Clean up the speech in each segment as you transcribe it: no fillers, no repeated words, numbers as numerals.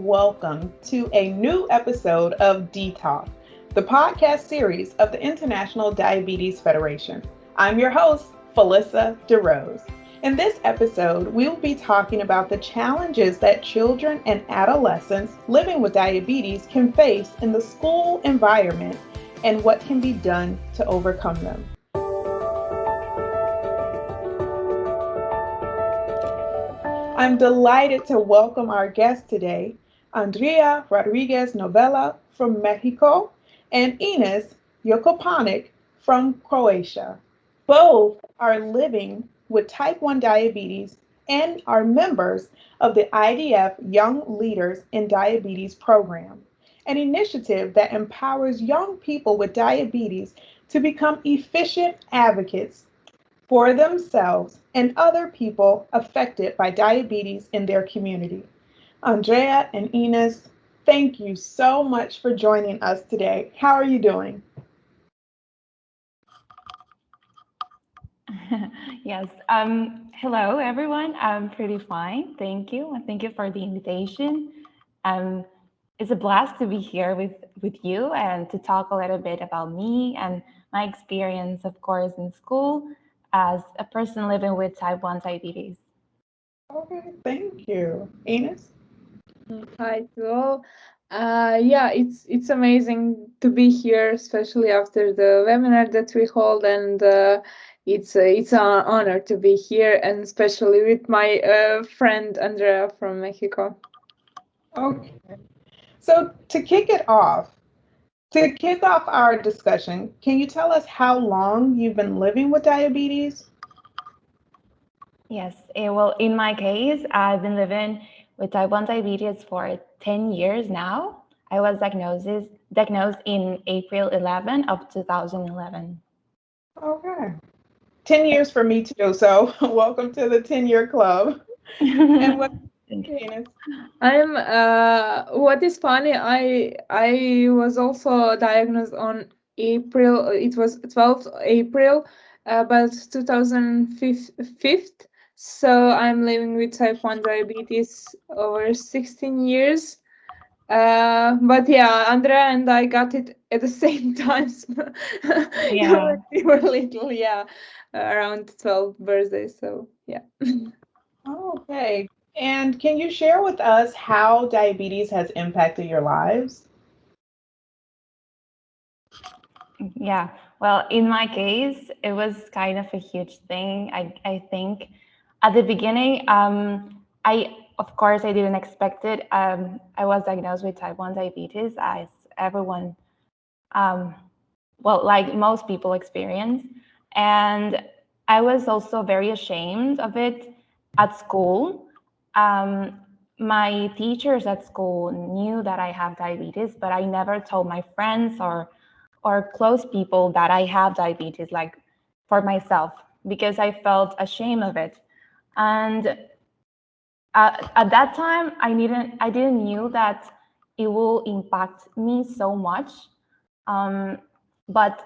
welcome to a new episode of D-Talk, the podcast series of the International Diabetes Federation. I'm your host, Phyllisa Deroze. In this episode, we will be talking about the challenges that children and adolescents living with diabetes can face in the school environment and what can be done to overcome them. I'm delighted to welcome our guest today, Andrea Rodriguez Novella from Mexico and Ines Jokopanik from Croatia. Both are living with type 1 diabetes and are members of the IDF Young Leaders in Diabetes program, an initiative that empowers young people with diabetes to become efficient advocates for themselves and other people affected by diabetes in their community. Andrea and Ines, thank you so much for joining us today. How are you doing? Yes. Hello, everyone. I'm pretty fine. Thank you. And thank you for the invitation. Um, it's a blast to be here with you and to talk a little bit about me and my experience, of course, in school as a person living with type 1 diabetes. Okay, thank you. Ines? Hi to all. Yeah, it's amazing to be here, especially after the webinar that we hold, and it's an honor to be here, and especially with my friend Andrea from Mexico. Okay. So to kick off our discussion, can you tell us how long you've been living with diabetes? Yes. Well, in my case, I've been living with type 1 diabetes for 10 years now. I was diagnosed in April 11 of 2011. Okay. 10 years for me too, so welcome to the 10-year club. And what, Thank you. Ines? I'm what is funny, I was also diagnosed on April, it was 12th April, but 2005. So I'm living with type 1 diabetes over 16 years. But yeah, Andrea and I got it at the same time. Yeah. We were little, yeah, around 12 birthdays. So yeah. Okay. And can you share with us how diabetes has impacted your lives? Yeah. Well, in my case, it was kind of a huge thing. I think at the beginning, of course, I didn't expect it. I was diagnosed with type 1 diabetes, as everyone, um, well, like most people experience. And I was also very ashamed of it at school. Um, my teachers at school knew that I have diabetes, but I never told my friends or close people that I have diabetes, like for myself, because I felt ashamed of it. And at that time, I didn't knew that it will impact me so much. Um, but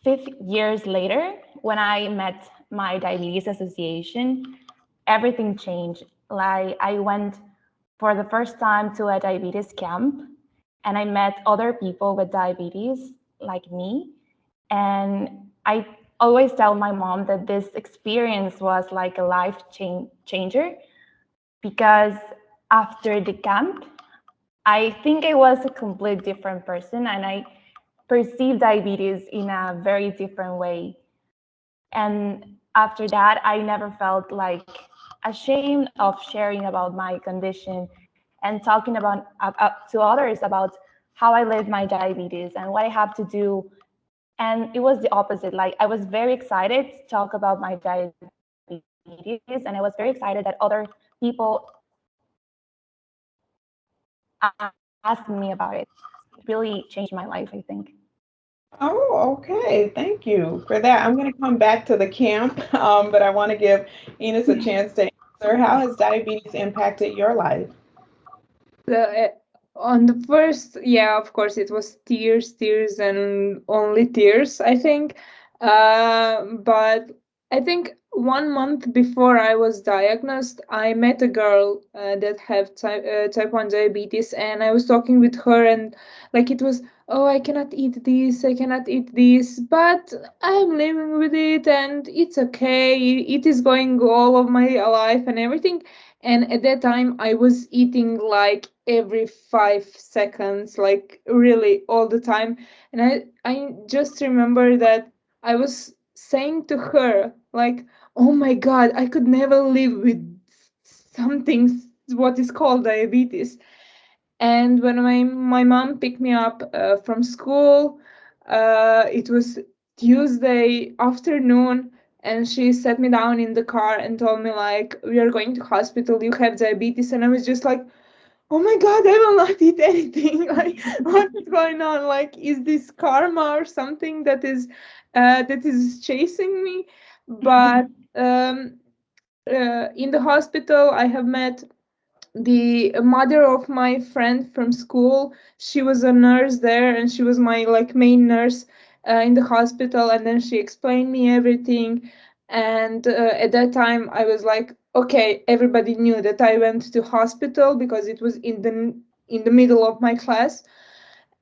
5 years later, when I met my diabetes association, everything changed. Like I went for the first time to a diabetes camp, and I met other people with diabetes like me. And I always tell my mom that this experience was like a changer because after the camp, I think I was a complete different person and I perceived diabetes in a very different way. And after that, I never felt like ashamed of sharing about my condition and talking about to others about how I live my diabetes and what I have to do. And it was the opposite. Like I was very excited to talk about my diabetes, and I was very excited that other people asked me about it. It really changed my life, I think. Oh, okay. Thank you for that. I'm going to come back to the camp, but I want to give Ines a chance to answer. How has diabetes impacted your life? The, on the first, yeah, of course, it was tears, and only tears, I think. But I think 1 month before I was diagnosed, I met a girl that have type 1 diabetes, and I was talking with her, and like it was, oh, I cannot eat this, I cannot eat this, but I'm living with it, and it's okay. It is going all of my life and everything. And at that time, I was eating like every 5 seconds, like really all the time. And I just remember that I was saying to her, like, oh my God, I could never live with something, what is called diabetes. And when my mom picked me up from school, it was Tuesday afternoon, and she sat me down in the car and told me, like, we are going to hospital, you have diabetes. And I was just like, oh my God, I will not eat anything. Like, what is going on? Like, is this karma or something that is chasing me? But in the hospital, I have met the mother of my friend from school. She was a nurse there, and she was my like main nurse in the hospital. And then she explained me everything. And at that time, I was like, okay, everybody knew that I went to hospital because it was in the middle of my class.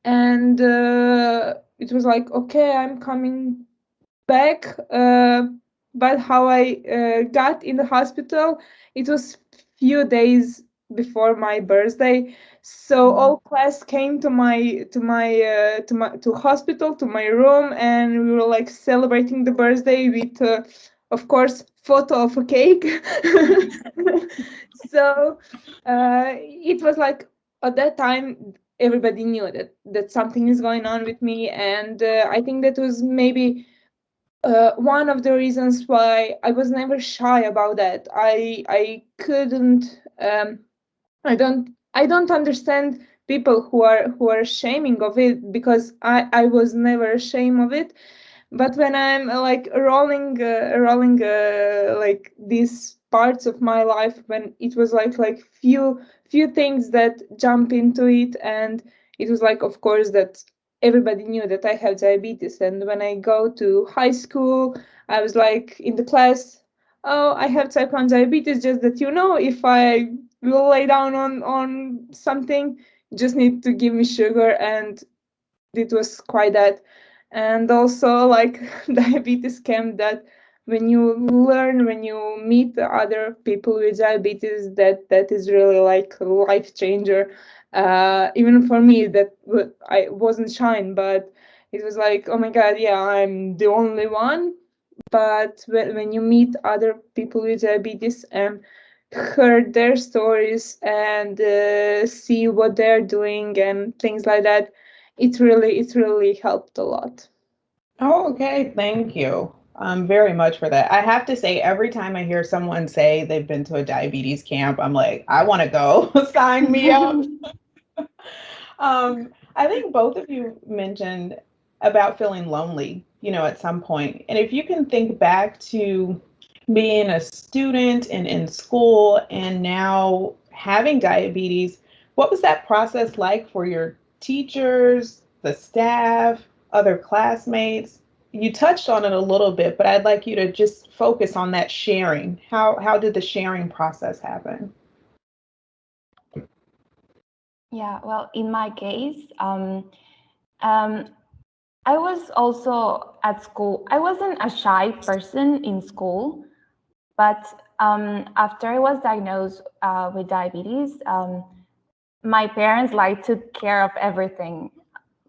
And it was like, okay, I'm coming back. But how I got in the hospital, it was few days before my birthday. So all class came to hospital, to my room, and we were like celebrating the birthday with, of course, photo of a cake. So it was like at that time everybody knew that something is going on with me. And I think that was maybe one of the reasons why I was never shy about that. I couldn't I don't understand people who are shaming of it, because I was never ashamed of it. But when I'm like rolling like these parts of my life, when it was like few things that jump into it. And it was like, of course, that everybody knew that I have diabetes. And when I go to high school, I was like in the class, oh, I have type 1 diabetes, just that if I will lay down on something, you just need to give me sugar. And it was quite that. And also, like, diabetes came that when you meet the other people with diabetes, that is really like a life changer. Even for me, I wasn't shy, but it was like, oh my God, yeah, I'm the only one. But when you meet other people with diabetes and heard their stories, and see what they're doing and things like that, it really helped a lot. Oh, okay. Thank you very much for that. I have to say, every time I hear someone say they've been to a diabetes camp, I'm like, I want to go. Sign me up. I think both of you mentioned about feeling lonely, at some point. And if you can think back to being a student and in school and now having diabetes, what was that process like for your teachers, the staff, other classmates? You touched on it a little bit, but I'd like you to just focus on that sharing. How did the sharing process happen? Yeah, well, in my case, um, I was also at school. I wasn't a shy person in school, but after I was diagnosed with diabetes, my parents like took care of everything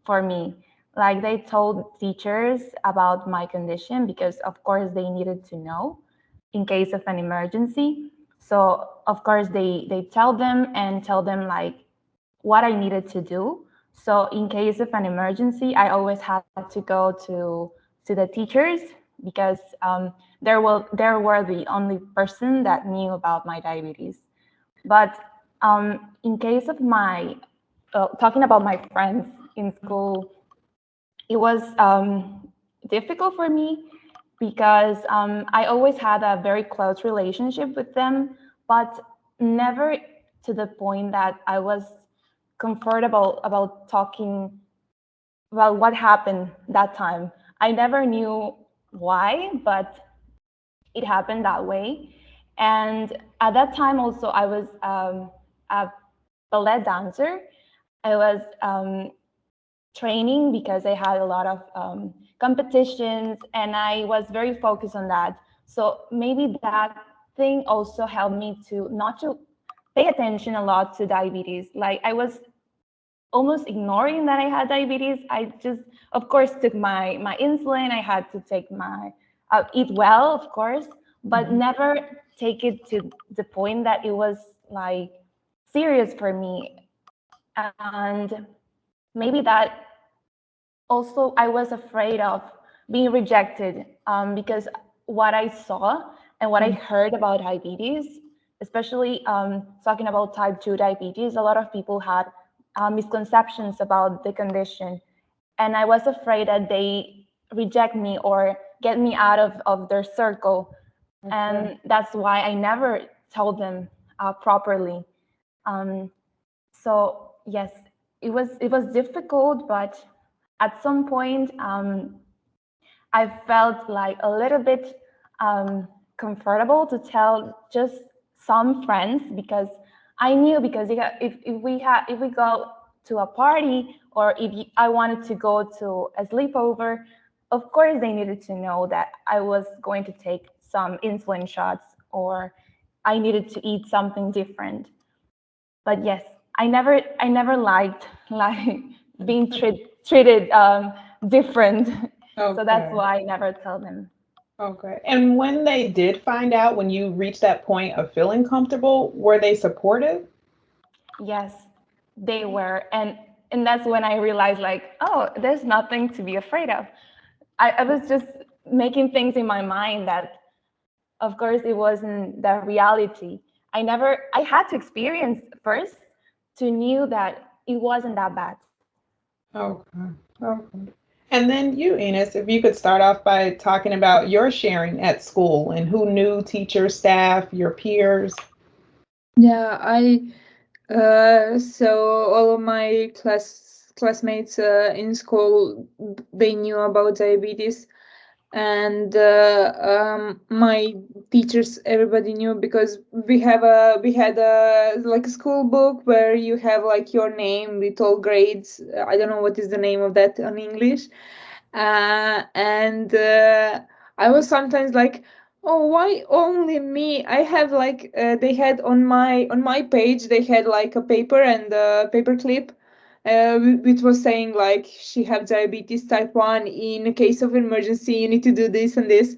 for me. Like they told teachers about my condition because, of course, they needed to know in case of an emergency. So, of course, they tell them like what I needed to do. So, in case of an emergency, I always had to go to the teachers because there were the only person that knew about my diabetes. But in case of my talking about my friends in school, it was difficult for me because I always had a very close relationship with them, but never to the point that I was comfortable about talking about what happened that time. I never knew why, but it happened that way. And at that time also I was a ballet dancer. I was training because I had a lot of competitions, and I was very focused on that. So maybe that thing also helped me to not to pay attention a lot to diabetes. Like I was almost ignoring that I had diabetes. I just, of course, took my insulin. I had to take my eat well, of course, but Mhm. never take it to the point that it was like serious for me. And maybe that also I was afraid of being rejected, because what I saw and what I Mhm. heard about diabetes, especially talking about type 2 diabetes, a lot of people had misconceptions about the condition. And I was afraid that they reject me or get me out of their circle. Okay. And that's why I never told them properly. Um, so yes, it was difficult, but at some point I felt like a little bit comfortable to tell just some friends, because I knew, because if we go to a party, or if I wanted to go to a sleepover, of course they needed to know that I was going to take some insulin shots, or I needed to eat something different. But yes, I never liked like being treated different. So that's Okay. why I never tell them. Okay. And when they did find out, when you reached that point of feeling comfortable, were they supportive? Yes, they were. And that's when I realized, like, oh, there's nothing to be afraid of. I was just making things in my mind that, of course, it wasn't the reality. I had to experience first to knew that it wasn't that bad. Okay. Okay. And then you, Enos, if you could start off by talking about your sharing at school and who knew, teachers, staff, your peers. Yeah, I so all of my classmates in school, they knew about diabetes, and my teachers, everybody knew, because we had a like a school book where you have like your name with all grades. I don't know what is the name of that in English. And I was sometimes like, oh, why only me? I have like they had on my page, they had like a paper and a paper clip, which was saying like she have diabetes type 1. In a case of emergency, you need to do this and this.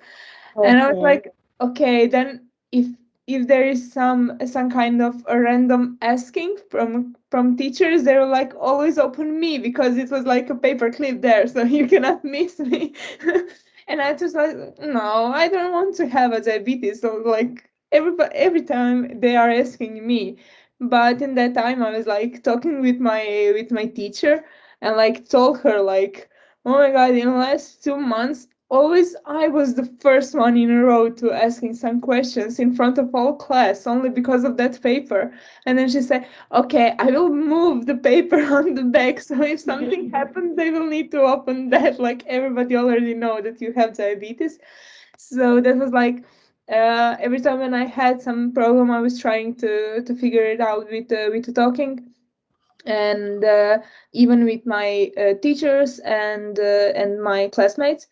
And I was Okay. like, okay, then if there is some kind of a random asking from teachers, they were like always open me, because it was like a paper clip there, so you cannot miss me. And I just like, no, I don't want to have a diabetes. So like every time they are asking me. But in that time I was like talking with my teacher, and like told her like, oh my god, in the last 2 months, always I was the first one in a row to asking some questions in front of all class, only because of that paper. And then she said, okay, I will move the paper on the back, so if something happens, they will need to open that. Like everybody already know that you have diabetes. So that was like, every time when I had some problem, I was trying to figure it out with the talking. And even with my teachers and my classmates,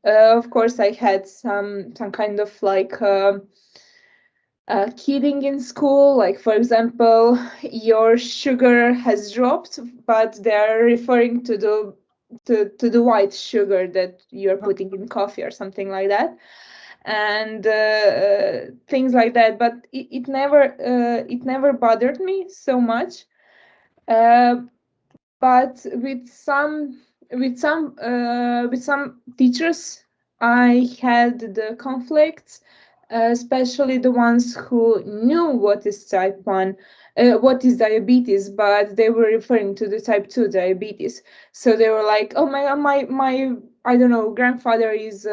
of course I had some kind of like kidding in school, like for example, your sugar has dropped, but they're referring to the white sugar that you're putting in coffee or something like that. And things like that. But it never bothered me so much. uh, but with some teachers I had the conflicts, especially the ones who knew what is type 1, what is diabetes, but they were referring to the type 2 diabetes. So they were like, oh my god, my I don't know, grandfather is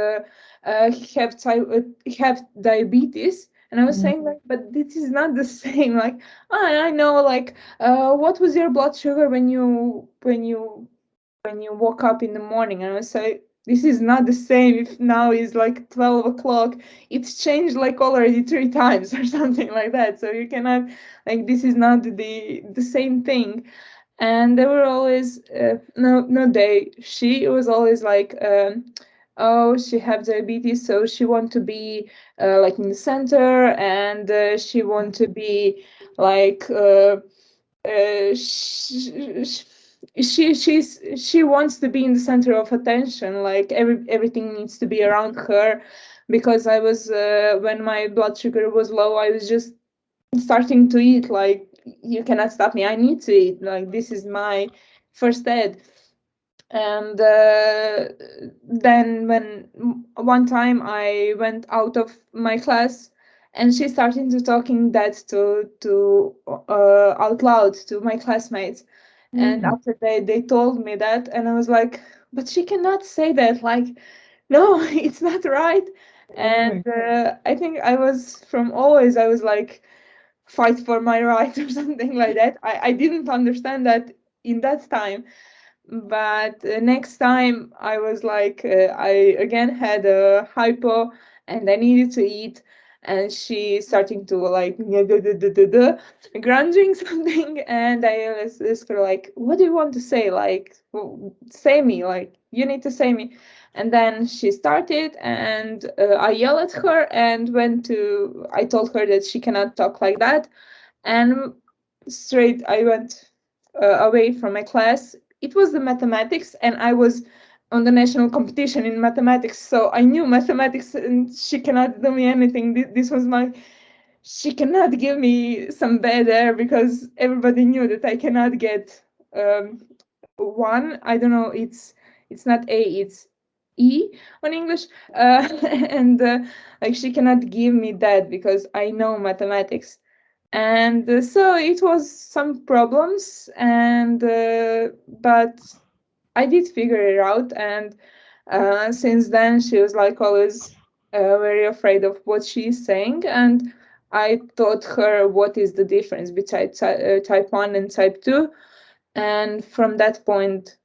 have diabetes. And I was Mhm. saying like, but this is not the same. Like, I know, like, what was your blood sugar when you woke up in the morning? And I was this is not the same. If now is like 12 o'clock, it's changed like already 3 times or something like that. So you cannot, like, this is not the same thing. And they were always no they she was always like, oh, she have diabetes, so she want to be like in the center, and she want to be like she wants to be in the center of attention, like everything needs to be around her. Because I was when my blood sugar was low, I was just starting to eat, like, you cannot stop me, I need to eat, like, this is my first aid. And then when one time I went out of my class, and she started to talking that to out loud to my classmates. And Mm. after they told me that, and I was like, but she cannot say that, like, no, it's not right. And Right. I think I was from always, I was like, fight for my right or something like that. I didn't understand that in that time. But next time I was like, I again had a hypo, and I needed to eat. And she starting to like grunging something, and I asked her like, what do you want to say? Like, say me, like, you need to say me. And then she started, and I yelled at her, and I told her that she cannot talk like that. And straight I went away from my class. It was the mathematics, and I was on the national competition in mathematics, so I knew mathematics, and she cannot do me anything. This was my, she cannot give me some bad air, because everybody knew that I cannot get one. I don't know, it's not A, it's E on English. And like, she cannot give me that because I know mathematics. And so it was some problems, and but I did figure it out. And since then she was like always very afraid of what she's saying. And I taught her what is the difference between type 1 and type 2. And from that point,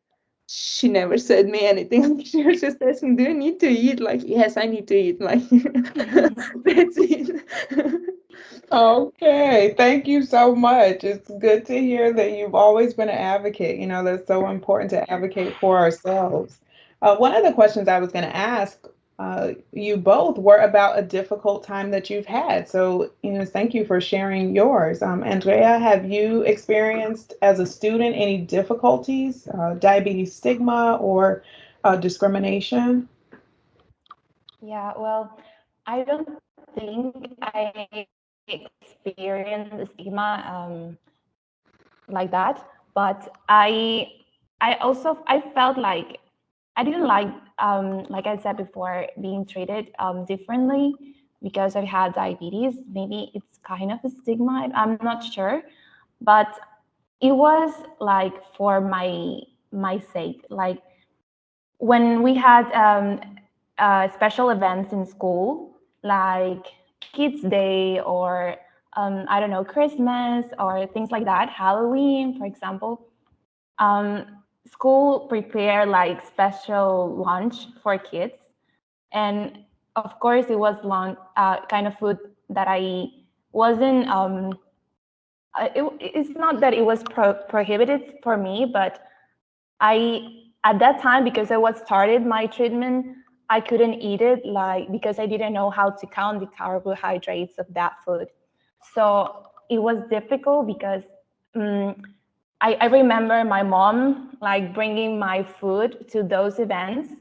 she never said me anything. She was just asking, do you need to eat? Like, yes, I need to eat. Like, that's it. Okay, thank you so much. It's good to hear that you've always been an advocate. That's so important to advocate for ourselves. One of the questions I was going to ask you both were about a difficult time that you've had. So, thank you for sharing yours. Andrea, have you experienced as a student any difficulties, diabetes stigma, or discrimination? Yeah, well, I don't think I experienced the stigma like that, but I felt like I didn't like I said before, being treated differently because I had diabetes. Maybe it's kind of a stigma. I'm not sure, but it was like for my sake. Like when we had special events in school, like Kids Day or I don't know, Christmas or things like that, Halloween, for example. Um, School prepare like special lunch for kids, and of course, it was kind of food that I wasn't. It's not that it was prohibited for me, but at that time, because I was started my treatment, I couldn't eat it, like, because I didn't know how to count the carbohydrates of that food. So it was difficult because um, I remember my mom like bringing my food to those events,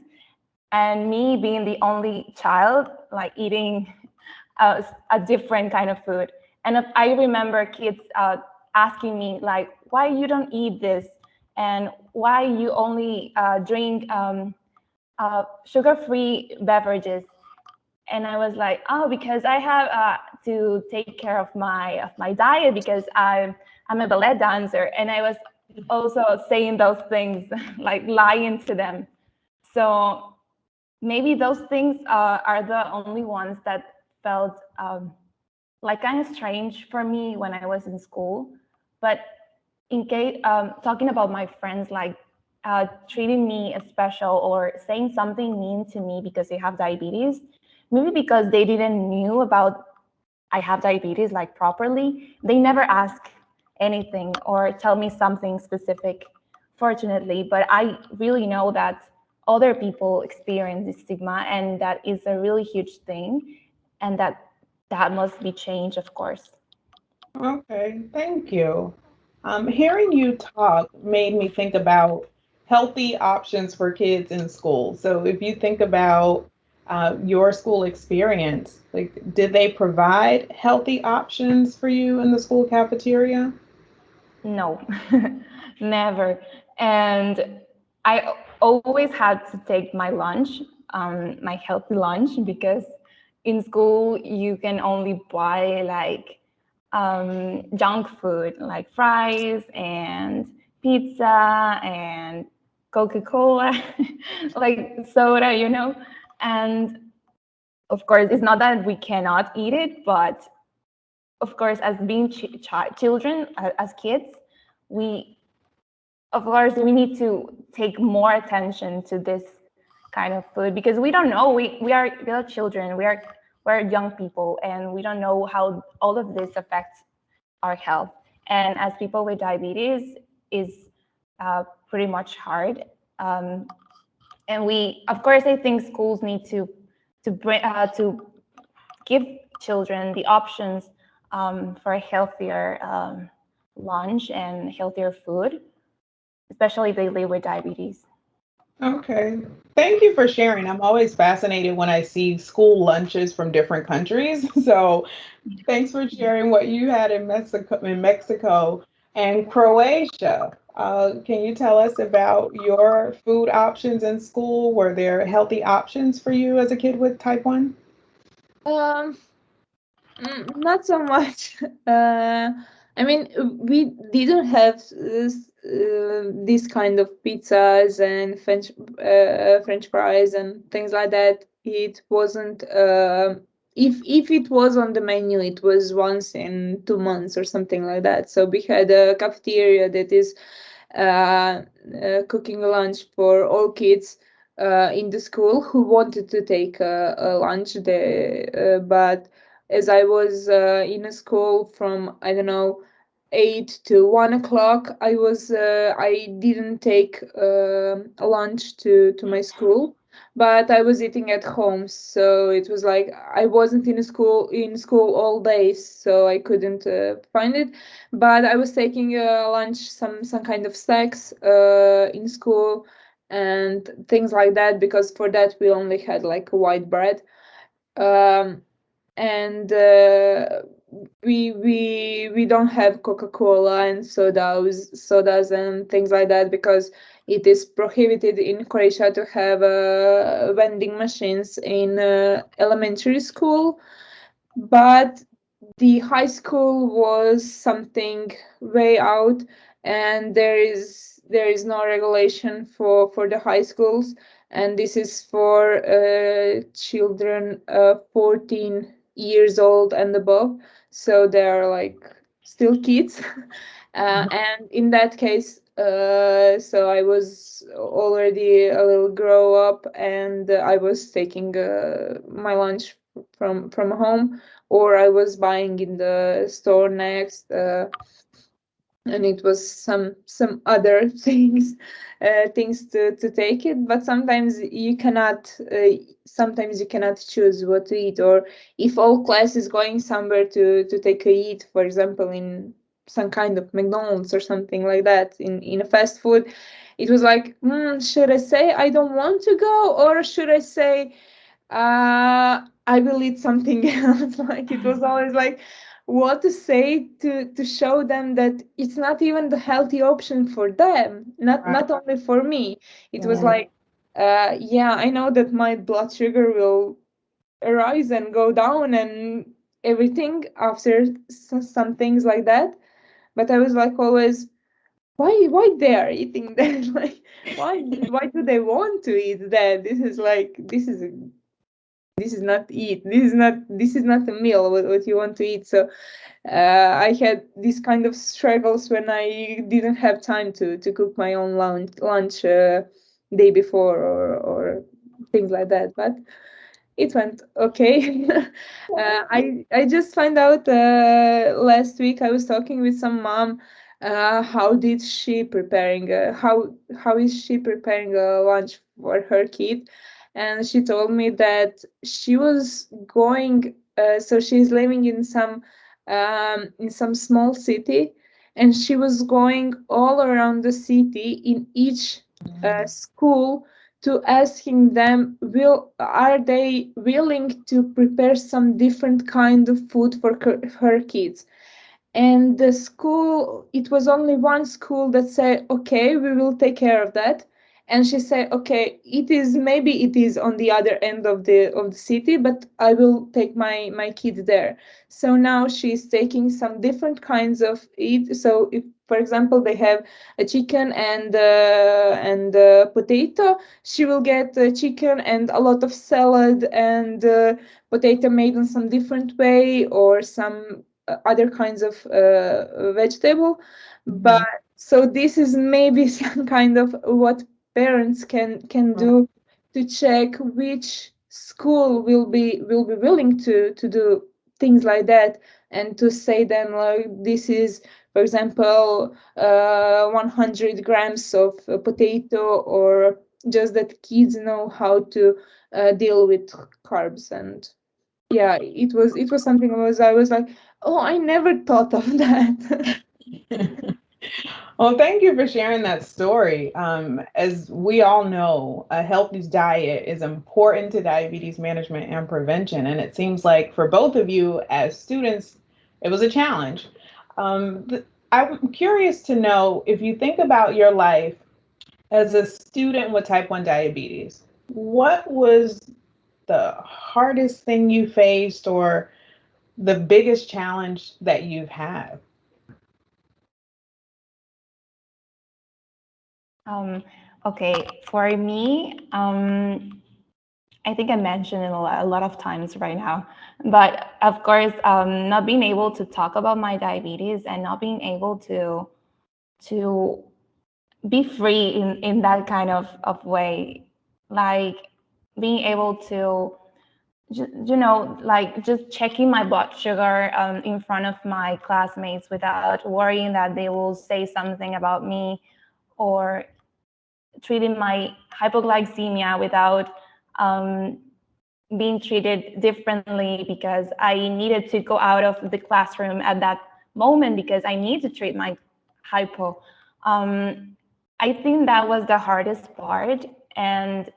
and me being the only child like eating a different kind of food. And I remember kids asking me like, why you don't eat this, and why you only drink sugar-free beverages. And I was like, oh, because I have to take care of my diet, because I'm a ballet dancer. And I was also saying those things, like lying to them. So maybe those things are the only ones that felt like kind of strange for me when I was in school. But in case talking about my friends, like treating me as special or saying something mean to me because they have diabetes, maybe because they didn't knew about I have diabetes like properly, they never ask anything or tell me something specific, fortunately. But I really know that other people experience this stigma, and that is a really huge thing, and that must be changed, of course. Okay, thank you. Hearing you talk made me think about healthy options for kids in school. So, if you think about your school experience, like, did they provide healthy options for you in the school cafeteria? No, never. And I always had to take my lunch, my healthy lunch, because in school you can only buy like junk food like fries and pizza and Coca-Cola, like soda, And of course, it's not that we cannot eat it, but of course, as being children, as kids, we of course we need to take more attention to this kind of food because we don't know. We are children. We're young people, and we don't know how all of this affects our health. And as people with diabetes is pretty much hard. Um, and we, of course, I think schools need to give children the options for a healthier lunch and healthier food, especially if they live with diabetes. Okay. Thank you for sharing. I'm always fascinated when I see school lunches from different countries. So, thanks for sharing what you had in Mexico and Croatia. Can you tell us about your food options in school? Were there healthy options for you as a kid with type 1? Um, Not so much. I mean, we didn't have this kind of pizzas and French fries and things like that. It wasn't. If it was on the menu, it was once in 2 months or something like that. So we had a cafeteria that is cooking lunch for all kids in the school who wanted to take a lunch there. But as I was in a school from, I don't know, 8 to 1 o'clock, I didn't take a lunch to my school, but I was eating at home. So it was like I wasn't in school all day, so I couldn't find it. But I was taking lunch, some kind of snacks in school and things like that, because for that we only had like white bread. Um, and we don't have Coca-Cola and sodas and things like that, because it is prohibited in Croatia to have vending machines in elementary school. But the high school was something way out, and there is no regulation for the high schools, and this is for children 14 years old and above, so they are like still kids. And in that case, so I was already a little grow up, and I was taking my lunch from home, or I was buying in the store next. And it was some other things to take it, but sometimes you cannot choose what to eat, or if all class is going somewhere to take a eat, for example in some kind of McDonald's or something like that, in a fast food. It was like, should I say I don't want to go, or should I say I will eat something else? Like, it was always like what to say to show them that it's not even the healthy option for them, not Right. only for me. It was Yeah. like, yeah, I know that my blood sugar will rise and go down and everything after some things like that. But I was like always, why they are eating that? Like, why do they want to eat that? This is this is not eat, this is not a meal what you want to eat. So I had these kind of struggles when I didn't have time to cook my own lunch day before, or things like that. But it went okay. I just found out last week. I was talking with some mom. How did she preparing? How is she preparing a lunch for her kid? And she told me that she was going. So she's living in some small city, and she was going all around the city in each school to asking them, will are they willing to prepare some different kind of food for her kids. And the school, it was only one school that said, okay, we will take care of that. And she said, okay, it is on the other end of the city, but I will take my kid there. So now she's taking some different kinds of eat. So if, for example, they have a chicken and potato, she will get chicken and a lot of salad and potato made in some different way, or some other kinds of vegetable. But Mhm. so this is maybe some kind of what parents can do to check which school will be willing to do things like that, and to say them like, this is, for example, 100 grams of potato, or just that kids know how to deal with carbs. And yeah, it was something I was like, oh, I never thought of that. Well, thank you for sharing that story. As we all know, a healthy diet is important to diabetes management and prevention. And it seems like for both of you as students, it was a challenge. I'm curious to know, if you think about your life as a student with type 1 diabetes, what was the hardest thing you faced, or the biggest challenge that you've had? Um, okay, for me, I think I mentioned it a lot of times right now, but of course, not being able to talk about my diabetes and not being able to be free in that kind of way, like being able to, like just checking my blood sugar in front of my classmates without worrying that they will say something about me, or treating my hypoglycemia without being treated differently because I needed to go out of the classroom at that moment because I need to treat my hypo. Um, I think that was the hardest part, and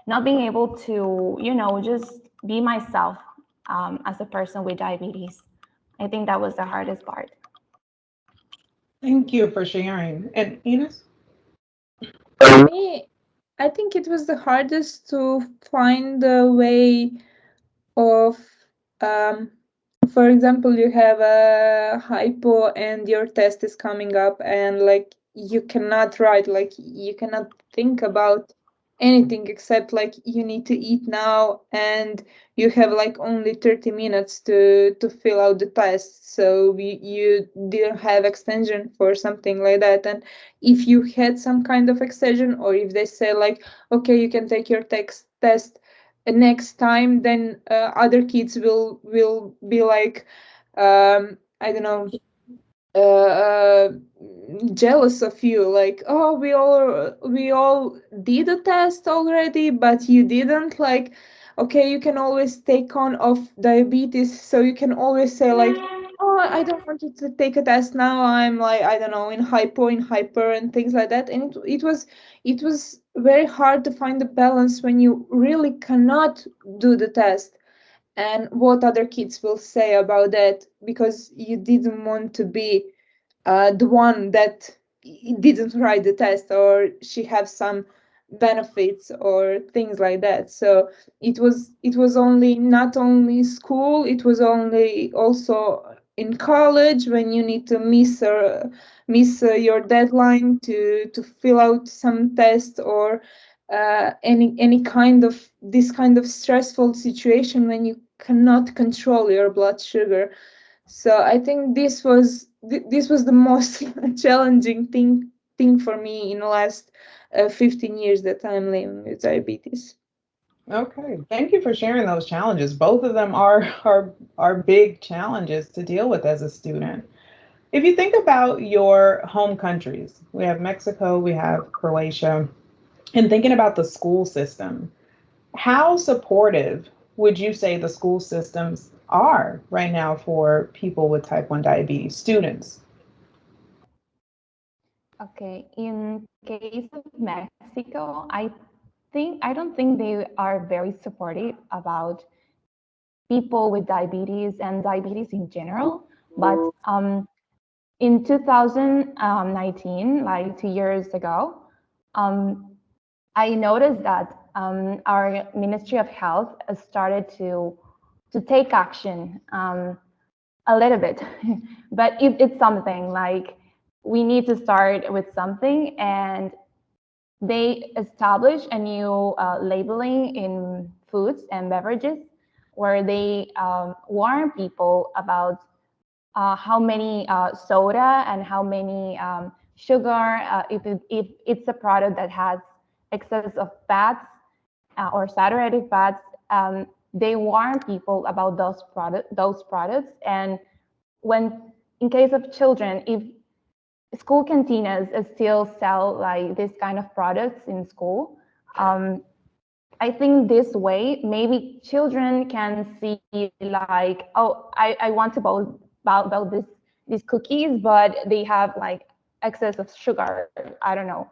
not being able to, just be myself as a person with diabetes. I think that was the hardest part. Thank you for sharing. And Enos? For me, I think it was the hardest to find a way of, um, for example, you have a hypo and your test is coming up, and like you cannot write, like you cannot think about anything except like you need to eat now, and you have like only 30 minutes to fill out the test. So you didn't have extension for something like that. And if you had some kind of extension, or if they say like, okay, you can take your text test next time, then other kids will be like, I don't know, uh, jealous of you, like, oh, we all did a test already, but you didn't. Like, okay, you can always take on of diabetes, so you can always say like, oh, I don't want you to take a test now, I'm like, I don't know, in hyper and things like that. And it was very hard to find the balance when you really cannot do the test, and what other kids will say about that, because you didn't want to be the one that didn't write the test, or she have some benefits or things like that. So it was only, not only school, it was only also in college, when you need to miss your deadline to fill out some test, or any kind of this kind of stressful situation when you cannot control your blood sugar. So I think this was the most challenging thing for me in the last 15 years that I'm living with diabetes. Okay, thank you for sharing those challenges. Both of them are big challenges to deal with as a student. If you think about your home countries, we have Mexico, we have Croatia, and thinking about the school system, how supportive would you say the school systems are right now for people with type 1 diabetes, students? Okay, in case of Mexico, I don't think they are very supportive about people with diabetes and diabetes in general. But in 2019, like 2 years ago, um, I noticed that our Ministry of Health started to take action a little bit, but it's something like we need to start with something, and they established a new labeling in foods and beverages where they warn people about how many soda and how many sugar, if it's a product that has excess of fats or saturated fats, they warn people about those products. And when, in case of children, if school cantinas still sell like this kind of products in school, I think this way maybe children can see like, oh, I want to about these cookies, but they have like excess of sugar. I don't know.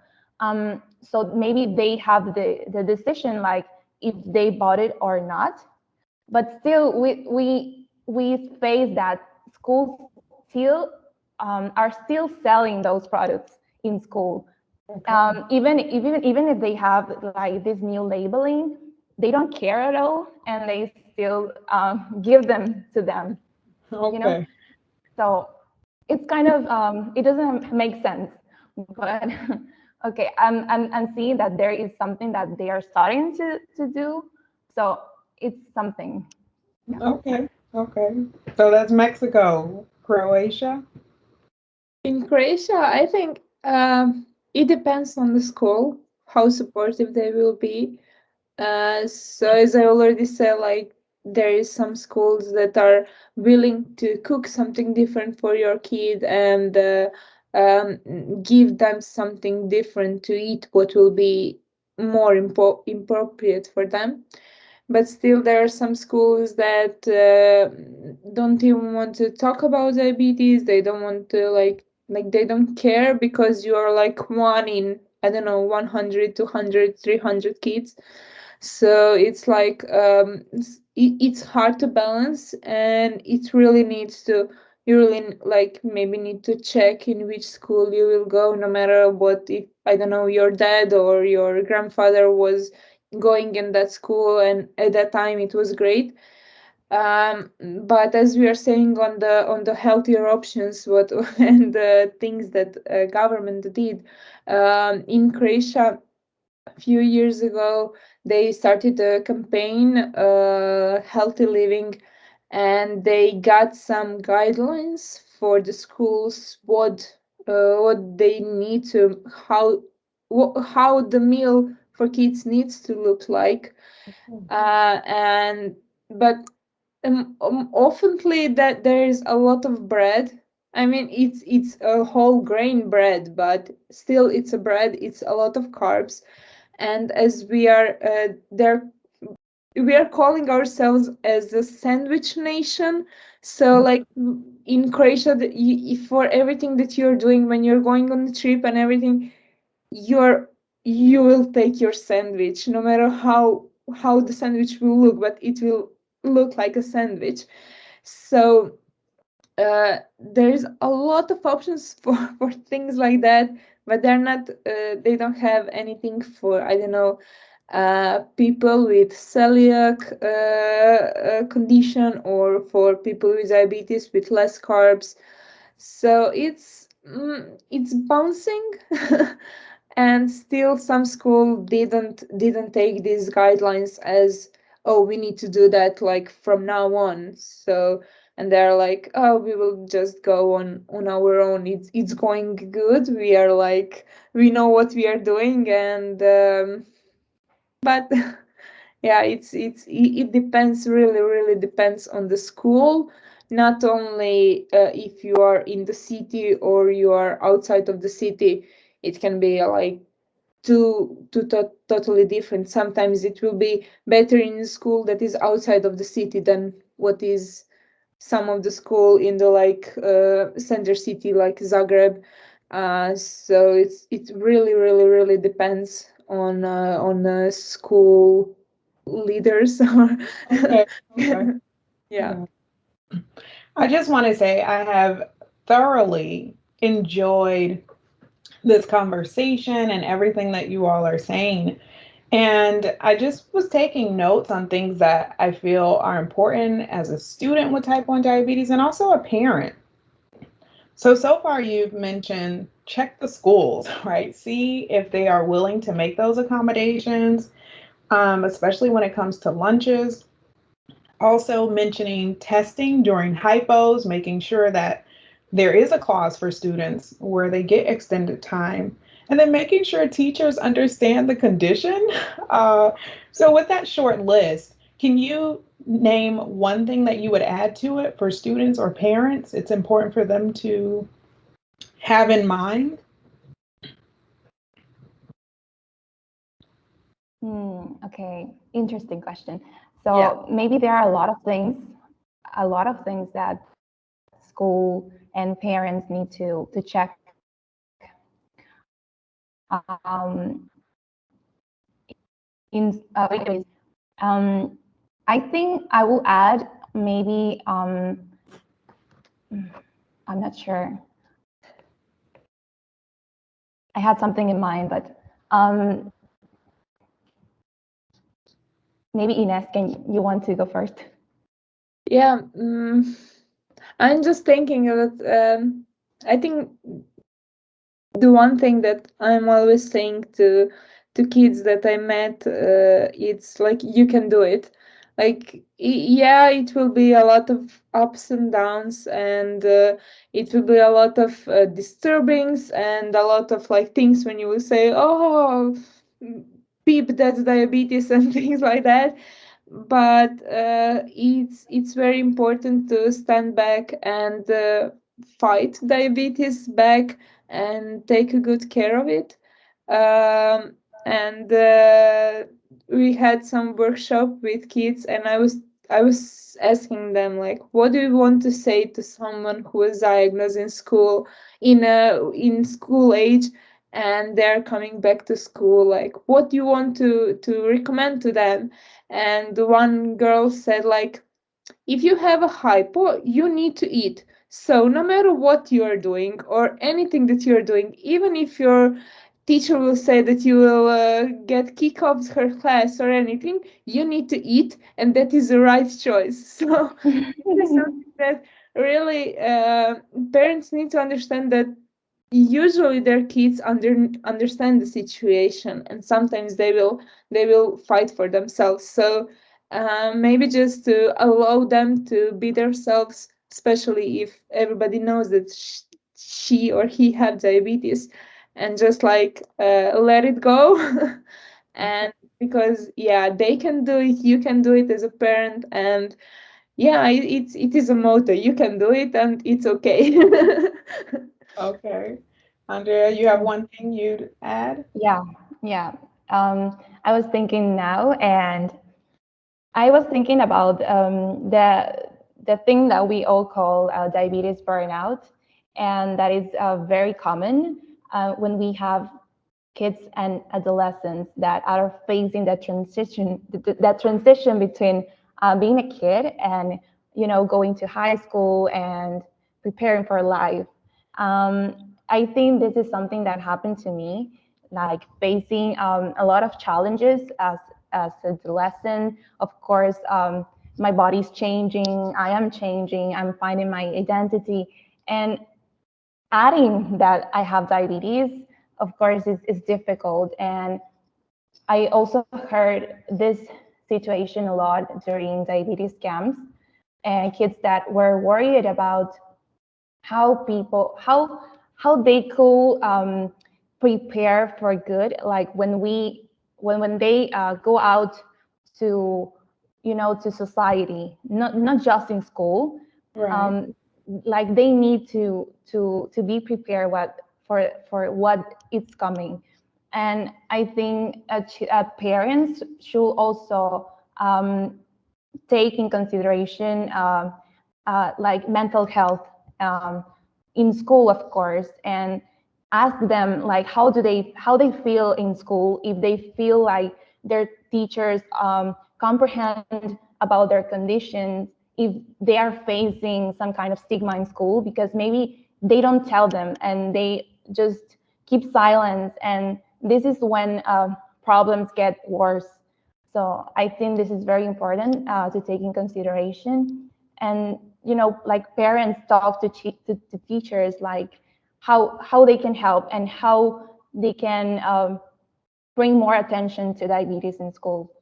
So maybe they have the decision like if they bought it or not. But still, we face that schools still are still selling those products in school. Even if they have like this new labeling, they don't care at all, and they still give them to them. You know, Okay. so it's kind of it doesn't make sense, but okay, I'm seeing that there is something that they are starting to do, so it's something. Yeah. Okay. Okay. So that's Mexico, Croatia. In Croatia, I think it depends on the school how supportive they will be. So as I already said, like there is some schools that are willing to cook something different for your kid and give them something different to eat, what will be more appropriate for them. But still, there are some schools that don't even want to talk about diabetes. They don't want to like they don't care because you are like one in, I don't know, 100, 200, 300 kids. So it's like it's hard to balance, and it really needs to, you really like maybe need to check in which school you will go, no matter what, if I don't know, your dad or your grandfather was going in that school and at that time it was great. But as we are saying on the healthier options, what and the things that government did in Croatia a few years ago, they started a campaign, healthy living, and they got some guidelines for the schools, what they need to, how the meal for kids needs to look like. And but oftenly that there is a lot of bread. I mean, it's a whole grain bread, but still it's a bread. It's a lot of carbs, and as we are there, we are calling ourselves as a sandwich nation. So like in Croatia, for everything that you're doing when you're going on the trip and everything, you will take your sandwich, no matter how the sandwich will look, but it will look like a sandwich. So there's a lot of options for things like that, but they're not they don't have anything for, I don't know, people with celiac condition, or for people with diabetes with less carbs. So it's bouncing and still some school didn't take these guidelines as, oh, we need to do that like from now on. So, and they're like, oh, we will just go on our own, it's going good, we are like, we know what we are doing. And but yeah, it depends, really depends on the school, not only if you are in the city or you are outside of the city. It can be like totally different. Sometimes it will be better in a school that is outside of the city than what is some of the school in the like center city like Zagreb. So it really depends on school leaders. Okay. Okay. Yeah. Yeah. I just want to say I have thoroughly enjoyed this conversation and everything that you all are saying. And I just was taking notes on things that I feel are important as a student with type 1 diabetes and also a parent. So far you've mentioned check the schools, right? See if they are willing to make those accommodations, especially when it comes to lunches. Also mentioning testing during hypos, making sure that there is a clause for students where they get extended time, and then making sure teachers understand the condition. Uh, so, with that short list, can you name one thing that you would add to it for students or parents? It's important for them to have in mind. Okay, interesting question. Yeah. So maybe there are a lot of things that school and parents need to check. Um, in I think I will add maybe I'm not sure. I had something in mind, but um, maybe Ines, can you want to go first? Yeah. I'm just thinking that I think the one thing that I'm always saying to kids that I met, it's like, you can do it. Like, yeah, it will be a lot of ups and downs, and it will be a lot of disturbings and a lot of like things when you will say, oh, peep, that's diabetes and things like that. But it's very important to stand back and fight diabetes back and take a good care of it. And we had some workshop with kids, and I was asking them like, what do you want to say to someone who was diagnosed in school, in school age, and they're coming back to school, like, what do you want to recommend to them? And the one girl said like, if you have a hypo, you need to eat. So no matter what you are doing or anything that you're doing, even if your teacher will say that you will get kicked off her class or anything, you need to eat, and that is the right choice. So this is something that really parents need to understand, that usually their kids understand the situation, and sometimes they will fight for themselves. So maybe just to allow them to be themselves, especially if everybody knows that she or he have diabetes, and just like let it go. And because yeah, they can do it, you can do it as a parent. And yeah, it is a motto, you can do it and it's okay. Okay. Andrea, you have one thing you'd add? Yeah, yeah. I was thinking now, and I was thinking about the thing that we all call diabetes burnout, and that is very common when we have kids and adolescents that are facing that transition between being a kid and going to high school and preparing for life. I think this is something that happened to me, like facing a lot of challenges as adolescent. Of course, my body's changing, I am changing, I'm finding my identity, and adding that I have diabetes, of course, is difficult. And I also heard this situation a lot during diabetes camps, and kids that were worried about how people how they could prepare for good, like when they go out to to society, not just in school. Right. um, like they need to be prepared for what is coming. And I think parents should also take in consideration like mental health in school, of course, and ask them like how they feel in school, if they feel like their teachers comprehend about their conditions, if they are facing some kind of stigma in school, because maybe they don't tell them and they just keep silence, and this is when problems get worse. So I think this is very important to take in consideration. And like parents talk to teachers, like how they can help and how they can bring more attention to diabetes in school.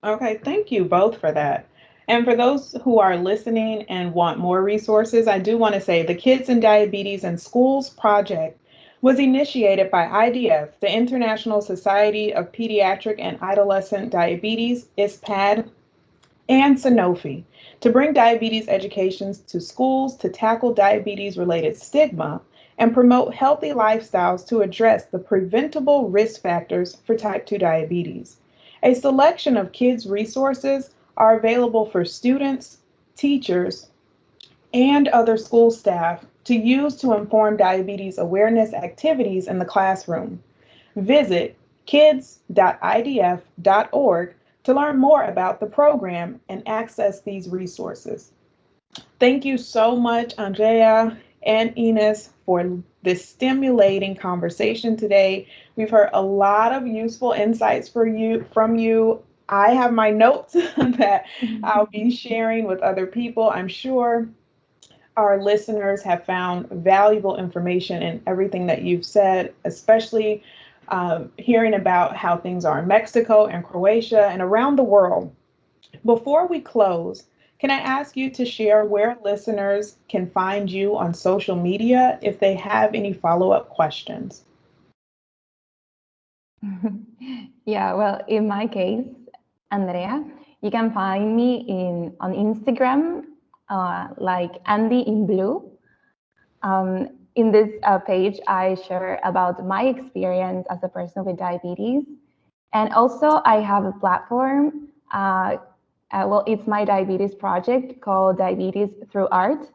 Okay, thank you both for that. And for those who are listening and want more resources, I do want to say the Kids and Diabetes in Schools project was initiated by IDF, the International Society of Pediatric and Adolescent Diabetes, ISPAD, and Sanofi to bring diabetes educations to schools to tackle diabetes related stigma and promote healthy lifestyles to address the preventable risk factors for type 2 diabetes. A selection of kids' resources are available for students, teachers, and other school staff to use to inform diabetes awareness activities in the classroom. Visit kids.idf.org to learn more about the program and access these resources. Thank you so much, Andrea and Ines, for this stimulating conversation today. We've heard a lot of useful insights from you. I have my notes that I'll be sharing with other people. I'm sure our listeners have found valuable information in everything that you've said, especially hearing about how things are in Mexico and Croatia and around the world. Before we close, can I ask you to share where listeners can find you on social media if they have any follow up questions? Yeah, well, in my case, Andrea, you can find me on Instagram, like Andy in Blue. In this page, I share about my experience as a person with diabetes. And also, I have a platform. Well, it's my diabetes project called Diabetes Through Art,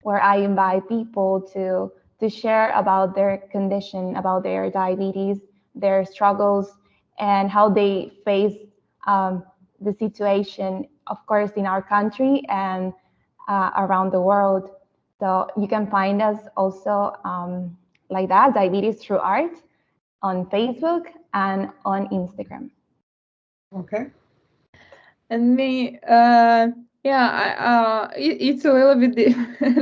where I invite people to share about their condition, about their diabetes, their struggles, and how they face the situation, of course, in our country and around the world. So you can find us also like that, Diabetes Through Art, on Facebook and on Instagram. Okay. And me, yeah, it's a little bit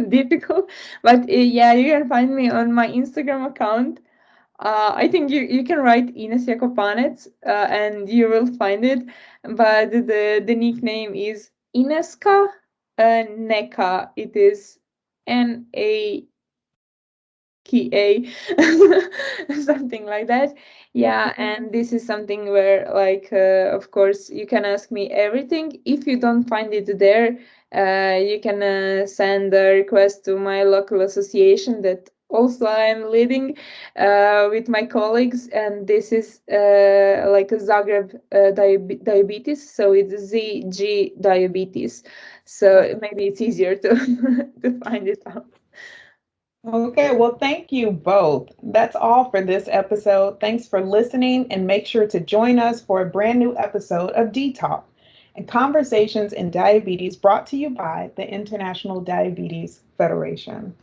difficult, but yeah, you can find me on my Instagram account. I think you can write Ines Jakopanec, and you will find it. But the nickname is Ineska Neka. It is NAKA, something like that. Yeah, and this is something where, like, of course, you can ask me everything. If you don't find it there, you can send a request to my local association that also I'm leading with my colleagues, and this is like a Zagreb diabetes, so it's ZG diabetes. So maybe it's easier to to find it out. Okay, well, thank you both. That's all for this episode. Thanks for listening, and make sure to join us for a brand new episode of D-Talk and Conversations in Diabetes brought to you by the International Diabetes Federation.